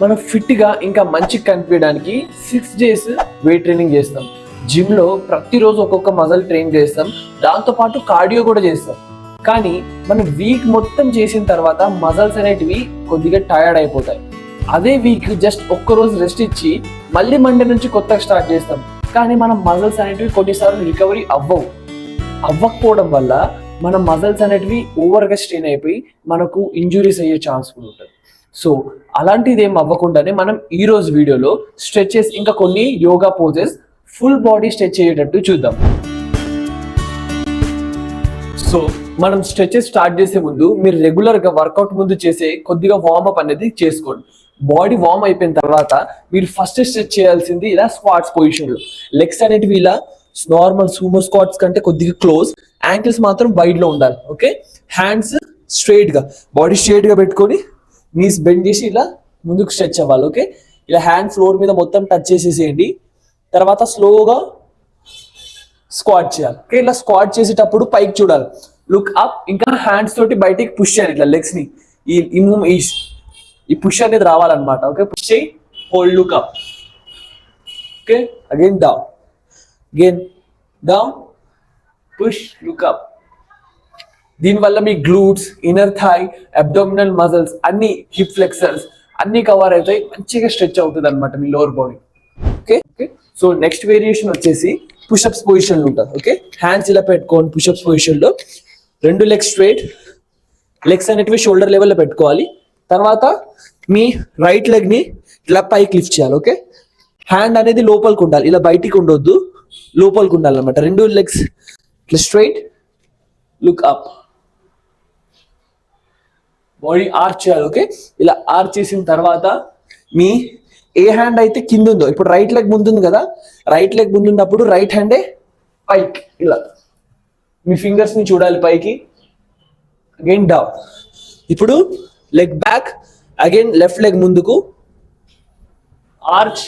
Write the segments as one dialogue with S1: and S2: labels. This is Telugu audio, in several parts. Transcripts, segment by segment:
S1: మనం ఫిట్గా ఇంకా మంచిగా కనిపించడానికి 6 డేస్ వెయిట్ ట్రైనింగ్ చేస్తాం. జిమ్లో ప్రతిరోజు ఒక్కొక్క మజిల్ ట్రైన్ చేస్తాం, దాంతోపాటు కార్డియో కూడా చేస్తాం. కానీ మనం వీక్ మొత్తం చేసిన తర్వాత మజిల్స్ అనేటివి కొద్దిగా టయర్డ్ అయిపోతాయి. అదే వీక్ జస్ట్ ఒక్కరోజు రెస్ట్ ఇచ్చి మళ్ళీ మండే నుంచి కొత్తగా స్టార్ట్ చేస్తాం. కానీ మన మజిల్స్ అనేటివి కొన్నిసార్లు రికవరీ అవ్వకపోవడం వల్ల మన మజిల్స్ అనేటివి ఓవర్గా స్ట్రెయిన్ అయిపోయి మనకు ఇంజురీస్ అయ్యే ఛాన్స్ కూడా ఉంటుంది. సో అలాంటిది ఏం అవ్వకుండానే మనం ఈ రోజు వీడియోలో స్ట్రెచెస్ ఇంకా కొన్ని yoga poses full body stretch అయ్యేటట్టు చూద్దాం. సో మనం స్ట్రెచెస్ స్టార్ట్ చేసే ముందు మీరు రెగ్యులర్గా వర్కౌట్ ముందు చేసే కొద్దిగా వార్మప్ అనేది చేసుకోండి. బాడీ వార్మ్ అయిపోయిన తర్వాత మీరు ఫస్ట్ స్ట్రెచ్ చేయాల్సింది ఇలా స్క్వాట్స్ పొజిషన్లో. లెగ్స్ అనేటివి ఇలా నార్మల్ సూమో స్క్వాట్స్ కంటే కొద్దిగా క్లోజ్, యాంకిల్స్ మాత్రం వైడ్ లో ఉండాలి. ఓకే, హ్యాండ్స్ స్ట్రైట్ గా, బాడీ స్ట్రైట్ గా పెట్టుకొని నీస్ బెండ్ చేసి ఇలా ముందుకు స్ట్రెచ్ అవ్వాలి. ఓకే, ఇలా హ్యాండ్ ఫ్లోర్ మీద మొత్తం టచ్ చేసేసేయండి. తర్వాత స్లోగా స్క్వాట్ చేయాలి. ఓకే, ఇలా స్క్వాట్ చేసేటప్పుడు పైకి చూడాలి, లుక్ అప్. ఇంకా హ్యాండ్స్ తోటి బయటికి పుష్ చేయాలి ఇట్లా లెగ్స్ ని. ఈ పుష్ అనేది రావాలన్నమాట. ఓకే, పుష్ చేయి, hold, look up. Okay, again down, again down, push, look up. దీనివల్ల మీ glutes, inner thigh, abdominal muscles అన్ని, హిప్ ఫ్లెక్సర్స్ అన్ని కవర్ అవుతాయి, మంచిగా స్ట్రెచ్ అవుతుంది అనమాట మీ lower body. Okay okay, so next variation వచ్చేసి పుషప్స్ పొజిషన్ ఉంటుంది. ఓకే, హ్యాండ్స్ ఇలా పెట్టుకోండి పుషప్స్ పొజిషన్ లో. 2 లెగ్స్ స్ట్రైట్, లెగ్స్ అనేటివి షోల్డర్ లెవెల్లో పెట్టుకోవాలి. తర్వాత మీ రైట్ లెగ్ ని ఇలా పైకి లిఫ్ట్ చేయాలి. ఓకే, హ్యాండ్ అనేది లోపలికి ఉండాలి, ఇలా బయటికి ఉండొద్దు, లోపలికి ఉండాలి అనమాట. 2 లెగ్స్ ఇట్లా straight, look up, body arch చేయాలి. ఓకే, ఇలా ఆర్చ్ చేసిన తర్వాత మీ ఏ హ్యాండ్ అయితే కింద ఉందో, ఇప్పుడు రైట్ లెగ్ ముందుంది కదా, రైట్ లెగ్ ముందున్నప్పుడు రైట్ హ్యాండే పైకి ఇలా మీ ఫింగర్స్ ని చూడాలి పైకి. Again down. ఇప్పుడు leg back, again left leg ముందుకు, ఆర్చ్,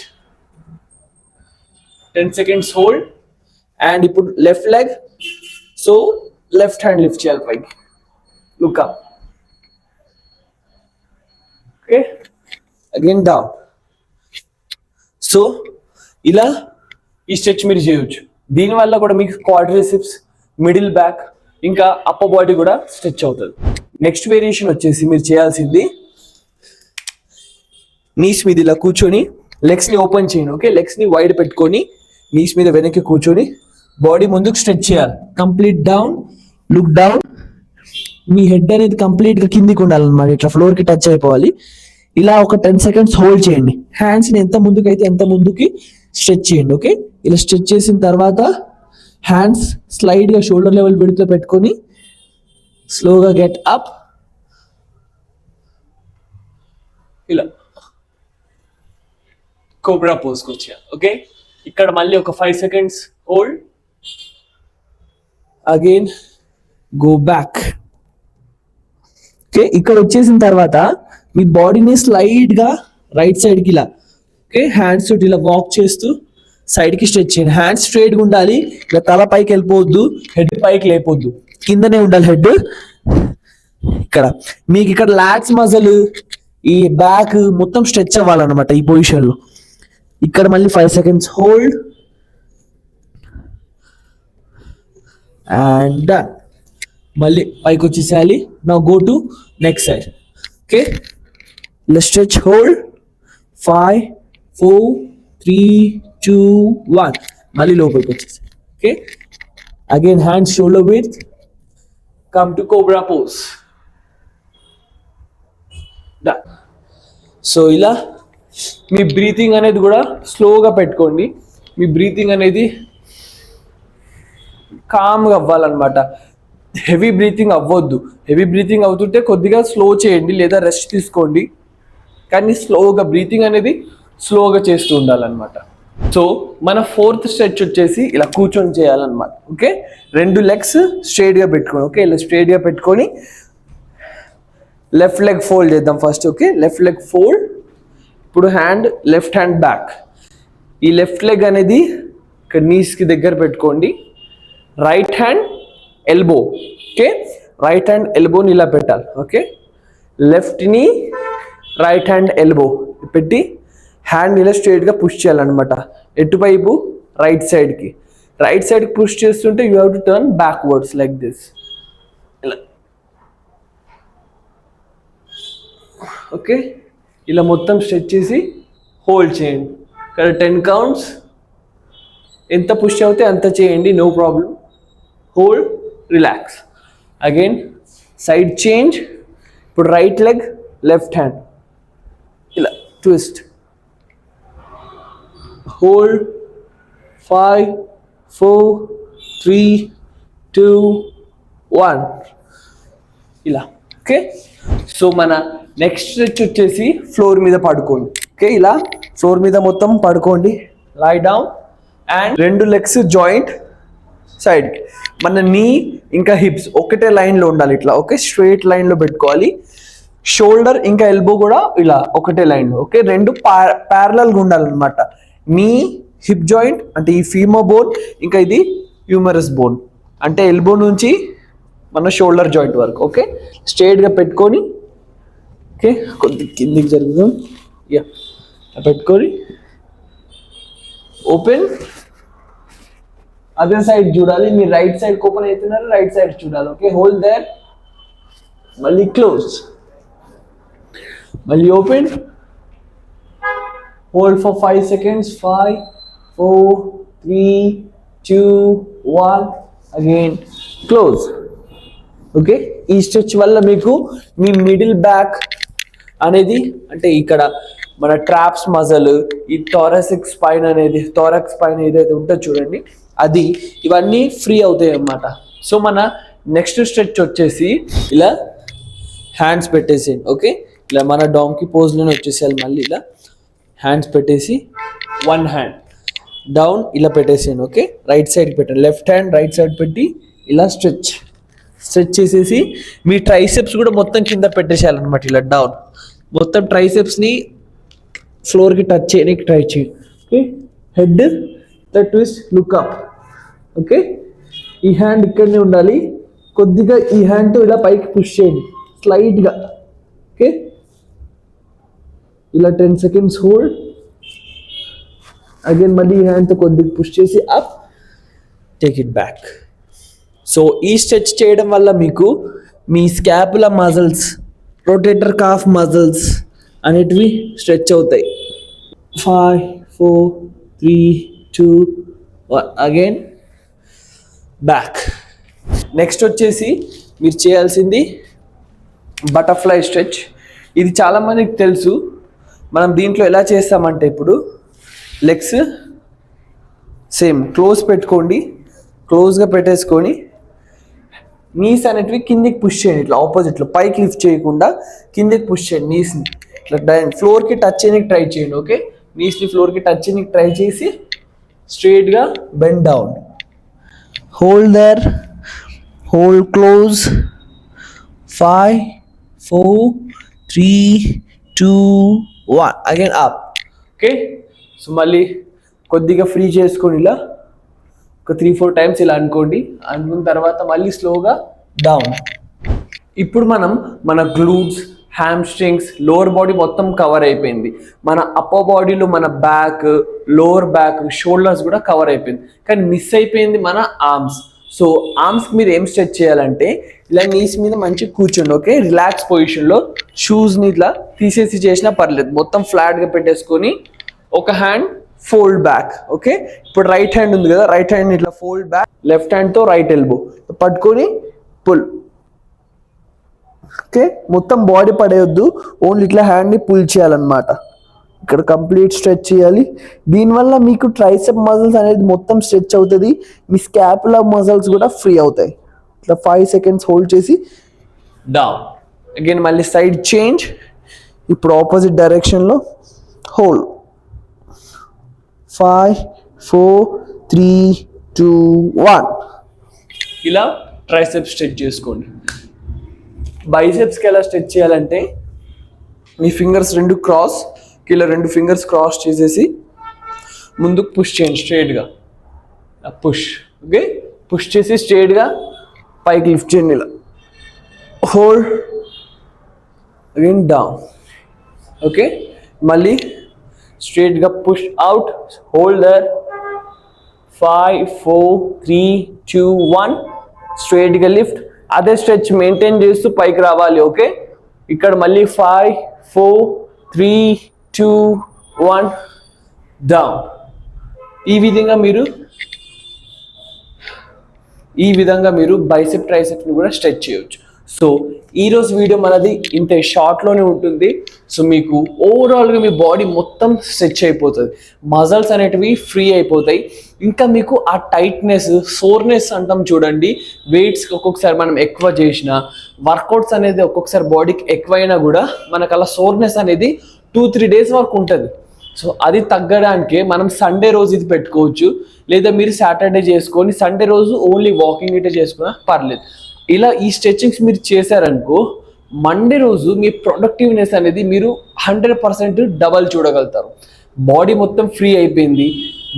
S1: 10 seconds హోల్డ్. అండ్ ఇప్పుడు left leg, so left hand lift చేయాలి పైకి, look up. Okay, again down. So ఇలా ఈ స్ట్రెచ్ మీరు చేయొచ్చు. దీనివల్ల కూడా మీకు క్వాడ్రిసెప్స్, మిడిల్ బ్యాక్ ఇంకా అప్పర్ బాడీ కూడా స్ట్రెచ్ అవుతుంది. నెక్స్ట్ వేరియేషన్ వచ్చేసి మీరు చేయాల్సింది నీస్ మీద ఇలా కూర్చొని లెగ్స్ ని ఓపెన్ చేయండి. ఓకే, లెగ్స్ ని వైడ్ పెట్టుకొని నీస్ మీద వెనక్కి కూర్చొని బాడీ ముందుకు స్ట్రెచ్ చేయాలి. Complete down, look down. మీ హెడ్ అనేది కంప్లీట్ గా కిందికి ఉండాలన్నమాట, ఇట్లా ఫ్లోర్ కి టచ్ అయిపోవాలి. ఇలా ఒక 10 seconds హోల్డ్ చేయండి. హ్యాండ్స్ ని ఎంత ముందుకు అయితే ఎంత ముందుకి స్ట్రెచ్ చేయండి. ఓకే, ఇలా స్ట్రెచ్ చేసిన తర్వాత హ్యాండ్స్ స్లైడ్ గా షోల్డర్ లెవెల్ విడ్త్ లో పెట్టుకొని స్లోగా గెట్ అప్. ఇలా కోబ్రా పోజ్కి వచ్చాను. ఓకే, ఇక్కడ మళ్ళీ ఒక 5 seconds hold, again go back. Okay, ఇక్కడ వచ్చేసిన తర్వాత మీ బాడీని స్లైడ్ గా రైట్ సైడ్ కి ఇలా, ఓకే, హ్యాండ్స్ తోటి ఇలా వాక్ చేస్తూ సైడ్ కి స్ట్రెచ్ చేయండి. హ్యాండ్స్ స్ట్రైట్ గా ఉండాలి, ఇలా తల పైకి వెళ్ళిపోవద్దు, హెడ్ పైకి లేపొద్దు, కిందనే ఉండాలి హెడ్. ఇక్కడ మీకు ఇక్కడ లాట్స్ మజిల్, ఈ బ్యాక్ మొత్తం స్ట్రెచ్ అవ్వాలన్నమాట ఈ పొజిషన్ లో. ఇక్కడ మళ్ళీ 5 seconds హోల్డ్ అండ్ డన్. మళ్ళీ పైకి వచ్చేసేయాలి. Now go to next side. Okay, let's stretch, hold, 5 4 3 2 1. మళ్ళీ లోపలికి వచ్చేసి. Okay, again hands shoulder width, come to cobra pose. Done. So ఇలా మీ బ్రీతింగ్ అనేది కూడా స్లోగా పెట్టుకోండి. మీ బ్రీతింగ్ అనేది కామ్గా అవ్వాలన్నమాట. హెవీ బ్రీతింగ్ అవ్వద్దు. హెవీ బ్రీతింగ్ అవుతుంటే కొద్దిగా స్లో చేయండి లేదా రెస్ట్ తీసుకోండి. కానీ స్లోగా బ్రీతింగ్ అనేది స్లోగా చేస్తూ ఉండాలన్నమాట. సో మన 4th స్ట్రెచ్ వచ్చేసి ఇలా కూర్చొని చేయాలన్నమాట. ఓకే, 2 లెగ్స్ స్ట్రైట్గా పెట్టుకోండి. ఓకే, ఇలా స్ట్రైట్గా పెట్టుకొని లెఫ్ట్ లెగ్ ఫోల్డ్ చేద్దాం first. Okay, left leg fold. ఇప్పుడు లెఫ్ట్ హ్యాండ్ బ్యాక్. ఈ లెఫ్ట్ లెగ్ అనేది ఇక్కడ నీస్కి దగ్గర పెట్టుకోండి. Right hand elbow. Okay, right hand ఎల్బోని ఇలా పెట్టాలి. Okay, left knee right hand elbow పెట్టి హ్యాండ్ ఇలా స్ట్రైట్గా పుష్ చేయాలన్నమాట. ఎటువైపు? రైట్ సైడ్కి. రైట్ సైడ్కి పుష్ చేస్తుంటే you have to turn backwards like this. ఇలా ఓకే, ఇలా మొత్తం స్ట్రెచ్ చేసి హోల్డ్ చేయండి. ఇక్కడ 10 కౌంట్స్. ఎంత పుష్ అవుతే అంత చేయండి, no problem. Hold, relax. Again side change. ఇప్పుడు రైట్ లెగ్, లెఫ్ట్ హ్యాండ్ ఇలా ట్విస్ట్. హోల్డ్. 5 4 3 2 1 ఇలా. ఓకే, సో మన నెక్స్ట్ స్ట్రెచ్ వచ్చేసి ఫ్లోర్ మీద పడుకోండి. ఓకే, ఇలా ఫ్లోర్ మీద మొత్తం పడుకోండి. Lie down and 2 legs joint సైడ్కి. మన నీ ఇంకా హిప్స్ ఒకటే లైన్లో ఉండాలి ఇట్లా. ఓకే, స్ట్రైట్ లైన్లో పెట్టుకోవాలి. షోల్డర్ ఇంకా ఎల్బో కూడా ఇలా ఒకటే లైన్లో. ఓకే, 2 ప్యారలల్గా ఉండాలన్నమాట. నీ హిప్ జాయింట్ అంటే ఈ ఫీమర్ బోన్, ఇంకా ఇది హ్యూమరస్ బోన్ అంటే ఎల్బో నుంచి మన షోల్డర్ జాయింట్ వరకు. ఓకే, స్ట్రైట్గా పెట్టుకొని ఓకే కొద్ది కిందికి జరుగుతాం. యా, పెట్టుకొని ఓపెన్. అదే సైడ్ చూడాలి. మీరు రైట్ సైడ్ ఓపెన్ అవుతున్నారు, రైట్ సైడ్ చూడాలి. Okay, hold there. మళ్ళీ క్లోజ్, మళ్ళీ open. Hold for 5 seconds. 5 4 3 2 1 again close. Okay, ఈ స్ట్రెచ్ వల్ల మీకు మీ మిడిల్ బ్యాక్ అనేది అంటే ఇక్కడ మన ట్రాప్స్ మజల్, ఈ థోరాసిక్ స్పైన్ అనేది, థోరాక్స్ స్పైన్ ఏదైతే ఉంటుందో చూడండి, అది ఇవన్నీ ఫ్రీ అవుతాయి అన్నమాట. సో మన నెక్స్ట్ స్ట్రెచ్ వచ్చేసి ఇలా హ్యాండ్స్ పెట్టేసేయండి. ఓకే, ఇలా మన డాంకీ పోజ్లోనే వచ్చేసేయాలి. మళ్ళీ ఇలా హ్యాండ్స్ పెట్టేసి 1 హ్యాండ్ డౌన్ ఇలా పెట్టేసేయండి. ఓకే, రైట్ సైడ్కి పెట్టండి. లెఫ్ట్ హ్యాండ్ రైట్ సైడ్ పెట్టి ఇలా స్ట్రెచ్ చేసేసి మీ ట్రైసెప్స్ కూడా మొత్తం కింద పెట్టేసేయాలన్నమాట. ఇలా డౌన్ మొత్తం ట్రైసెప్స్ని ఫ్లోర్కి టచ్ చేయడానికి ట్రై చేయండి. Okay, head the twist, look up. Okay, ఈ హ్యాండ్ ఇక్కడనే ఉండాలి. కొద్దిగా ఈ హ్యాండ్తో ఇలా పైకి పుష్ చేయండి స్లైట్గా. ఓకే, ఇలా 10 seconds హోల్డ్. అగైన్ మళ్ళీ ఈ హ్యాండ్తో కొద్దిగా పుష్ చేసి up, take it back. So ఈ స్ట్రెచ్ చేయడం వల్ల మీకు మీ scapula muscles, rotator cuff muscles అనేటివి స్ట్రెచ్ అవుతాయి. 5 4 3 2 1 అగైన్ బ్యాక్. నెక్స్ట్ వచ్చేసి మీరు చేయాల్సింది బటర్ఫ్లై స్ట్రెచ్. ఇది చాలామందికి తెలుసు. మనం దీంట్లో ఎలా చేస్తామంటే ఇప్పుడు లెగ్స్ సేమ్ క్లోజ్ పెట్టుకోండి. క్లోజ్గా పెట్టేసుకొని నీస్ అనేటివి కిందికి పుష్ చేయండి. ఇట్లా ఆపోజిట్లో పైకి లిఫ్ట్ చేయకుండా కిందికి పుష్ చేయండి. నీస్ని ఇట్లా ఫ్లోర్కి టచ్ చేయడానికి ట్రై చేయండి. ఓకే, నీస్ని ఫ్లోర్కి టచ్ చేయడానికి ట్రై చేసి స్ట్రైట్గా bend down. Hold there, hold close. 5 4 3 2 1 again up. Okay, so మళ్ళీ కొద్దిగా ఫ్రీ చేసుకొని ఇలా ఒక 3-4 టైమ్స్ ఇలా అనుకోండి. అనుకున్న తర్వాత మళ్ళీ స్లోగా డౌన్. ఇప్పుడు మనం మన గ్లూట్స్, హ్యామ్స్ట్రింగ్స్, లోవర్ బాడీ మొత్తం కవర్ అయిపోయింది. మన అప్పర్ బాడీలో మన బ్యాక్, లోవర్ బ్యాక్, షోల్డర్స్ కూడా కవర్ అయిపోయింది. కానీ మిస్ అయిపోయింది మన ఆర్మ్స్. సో ఆర్మ్స్కి మీరు ఏం స్ట్రెచ్ చేయాలంటే ఇలా నీస్ మీద మంచిగా కూర్చోండి. ఓకే, రిలాక్స్ పొజిషన్లో షూస్ని ఇట్లా తీసేసి చేసినా పర్లేదు. మొత్తం ఫ్లాట్గా పెట్టేసుకొని ఒక హ్యాండ్ ఫోల్డ్ బ్యాక్. ఓకే, ఇప్పుడు రైట్ హ్యాండ్ ఉంది కదా, రైట్ హ్యాండ్ ఇట్లా ఫోల్డ్ బ్యాక్. లెఫ్ట్ హ్యాండ్తో రైట్ ఎల్బో పట్టుకొని పుల్. ఓకే, మొత్తం బాడీ పడేయొద్దు, ఓన్లీ ఇట్లా హ్యాండ్ని పుల్ చేయాలన్నమాట. ఇక్కడ కంప్లీట్ స్ట్రెచ్ చేయాలి. దీనివల్ల మీకు ట్రైసెప్ మజిల్స్ అనేది మొత్తం స్ట్రెచ్ అవుతుంది. మీ స్కాపులా మజిల్స్ కూడా ఫ్రీ అవుతాయి. ఇట్లా 5 seconds హోల్డ్ చేసి డౌన్. అగైన్ మళ్ళీ సైడ్ చేంజ్. ఇప్పుడు ఆపోజిట్ డైరెక్షన్లో హోల్డ్. 5 4 3 2 1 ఇలా ట్రైసెప్స్ స్ట్రెచ్ చేసుకోండి. బైసెప్స్కి ఎలా స్ట్రెచ్ చేయాలంటే మీ ఫింగర్స్ 2 క్రాస్, ఇలా 2 ఫింగర్స్ క్రాస్ చేసేసి ముందుకు పుష్ చేయండి స్ట్రైట్గా. పుష్. ఓకే, పుష్ చేసి స్ట్రైట్గా పైకి లిఫ్ట్ చేయండి. ఇలా హోల్డ్, అగైన్ డౌన్. ఓకే, మళ్ళీ స్ట్రైట్గా పుష్ అవుట్, హోల్డర్ 5 4 3 2 1 స్ట్రైట్గా లిఫ్ట్. అదే స్ట్రెచ్ మెయింటైన్ చేస్తూ పైకి రావాలి. ఓకే, ఇక్కడ మళ్ళీ 5 4 3 2 1 డౌన్. ఈ విధంగా మీరు బైసెప్ ట్రైసెప్ని కూడా స్ట్రెచ్ చేయొచ్చు. సో ఈరోజు వీడియో మనది ఇంత షార్ట్లోనే ఉంటుంది. సో మీకు ఓవరాల్గా మీ బాడీ మొత్తం స్ట్రెచ్ అయిపోతుంది, మజిల్స్ అనేటివి ఫ్రీ అయిపోతాయి. ఇంకా మీకు ఆ టైట్నెస్, సోర్నెస్ అంటాం చూడండి, వెయిట్స్ ఒక్కొక్కసారి మనం ఎక్కువ చేసిన, వర్కౌట్స్ అనేది ఒక్కొక్కసారి బాడీకి ఎక్కువైనా కూడా మనకు అలా సోర్నెస్ అనేది 2-3 డేస్ వరకు ఉంటుంది. సో అది తగ్గడానికి మనం సండే రోజు ఇది పెట్టుకోవచ్చు, లేదా మీరు సాటర్డే చేసుకొని సండే రోజు ఓన్లీ వాకింగ్ ఇటే చేసుకున్నా పర్లేదు. ఇలా ఈ స్ట్రెచింగ్స్ మీరు చేశారనుకో, మండే రోజు మీ ప్రొడక్టివ్నెస్ అనేది మీరు 100% డబల్ చూడగలుగుతారు. బాడీ మొత్తం ఫ్రీ అయిపోయింది,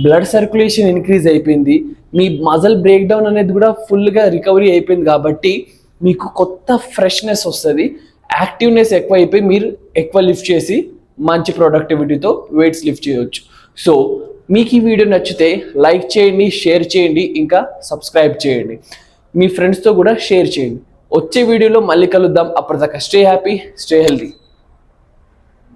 S1: బ్లడ్ సర్క్యులేషన్ ఇంక్రీజ్ అయిపోయింది, మీ మజిల్ బ్రేక్ డౌన్ అనేది కూడా ఫుల్గా రికవరీ అయిపోయింది. కాబట్టి మీకు కొత్త ఫ్రెష్నెస్ వస్తుంది, యాక్టివ్నెస్ ఎక్కువ అయిపోయి మీరు ఎక్కువ లిఫ్ట్ చేసి మంచి ప్రొడక్టివిటీతో వెయిట్స్ లిఫ్ట్ చేయవచ్చు. సో మీకు ఈ వీడియో నచ్చితే లైక్ చేయండి, షేర్ చేయండి, ఇంకా సబ్స్క్రైబ్ చేయండి. మీ ఫ్రెండ్స్తో కూడా షేర్ చేయండి. వచ్చే వీడియోలో మళ్ళీ కలుద్దాం. అప్పటిదాకా స్టే హ్యాపీ, స్టే హెల్తీ.